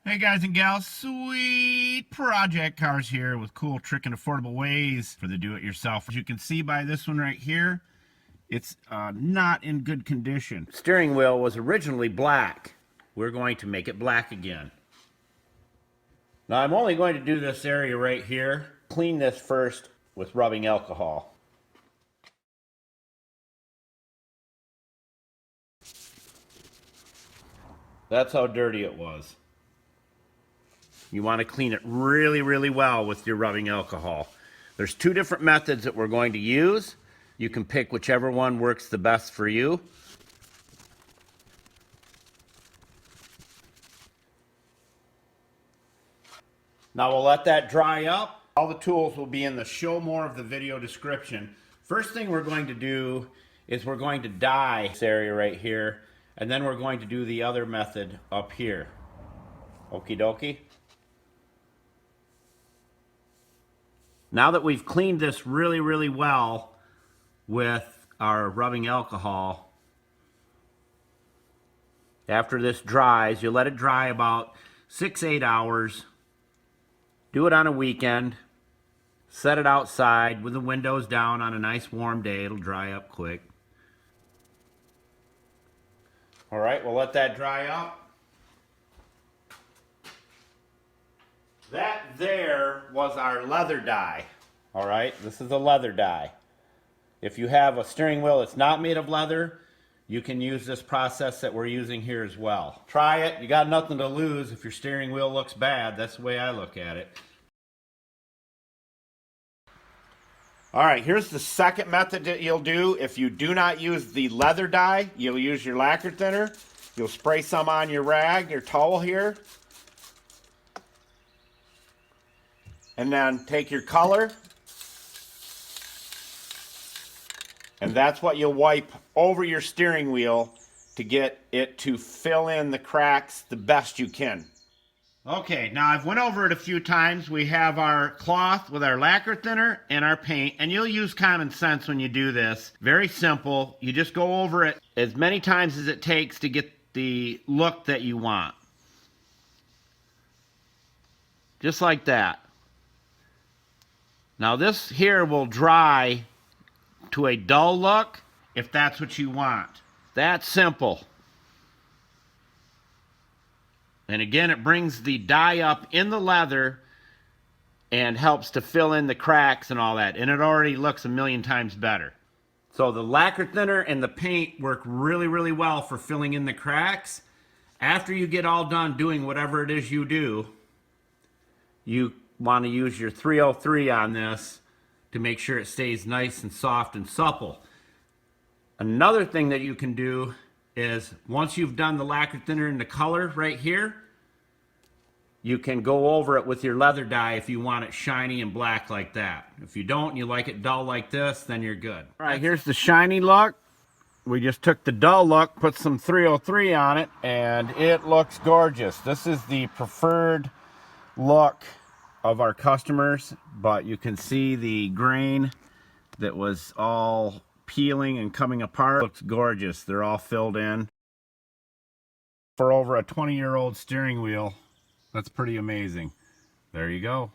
Hey guys and gals, sweet project cars here with cool, trick, and affordable ways for the do-it-yourself. As you can see by this one right here, it's not in good condition. Steering wheel was originally black. We're going to make it black again. Now I'm only going to do this area right here. Clean this first with rubbing alcohol. That's how dirty it was. You want to clean it really, really well with your rubbing alcohol. There's two different methods that we're going to use. You can pick whichever one works the best for you. Now we'll let that dry up. All the tools will be in the show more of the video description. First thing we're going to do is we're going to dye this area right here, and then we're going to do the other method up here. Okie dokie. Now that we've cleaned this really, really well with our rubbing alcohol, after this dries, you let it dry about 6-8 hours. Do it on a weekend. Set it outside with the windows down on a nice warm day. It'll dry up quick. All right, we'll let that dry up. That there was our leather dye. All right, this is a leather dye. If you have a steering wheel that's not made of leather, you can use this process that we're using here as well. Try it. You got nothing to lose if your steering wheel looks bad. That's the way I look at it. All right, here's the second method that you'll do. If you do not use the leather dye, you'll use your lacquer thinner. You'll spray some on your rag, your towel here. And then take your color, and that's what you'll wipe over your steering wheel to get it to fill in the cracks the best you can. Okay, now I've went over it a few times. We have our cloth with our lacquer thinner and our paint, and you'll use common sense when you do this. Very simple. You just go over it as many times as it takes to get the look that you want. Just like that. Now this here will dry to a dull look if that's what you want. That's simple. And again, it brings the dye up in the leather and helps to fill in the cracks and all that. And it already looks a million times better. So the lacquer thinner and the paint work really, really well for filling in the cracks. After you get all done doing whatever it is you do, you want to use your 303 on this to make sure it stays nice and soft and supple. Another thing that you can do is once you've done the lacquer thinner and the color right here, you can go over it with your leather dye if you want it shiny and black like that. If you don't and you like it dull like this, then you're good. All right, here's the shiny look. We just took the dull look, put some 303 on it, and it looks gorgeous. This is the preferred look of our customers, but you can see the grain that was all peeling and coming apart. Looks gorgeous. They're all filled in. For over a 20-year-old steering wheel, that's pretty amazing. There you go.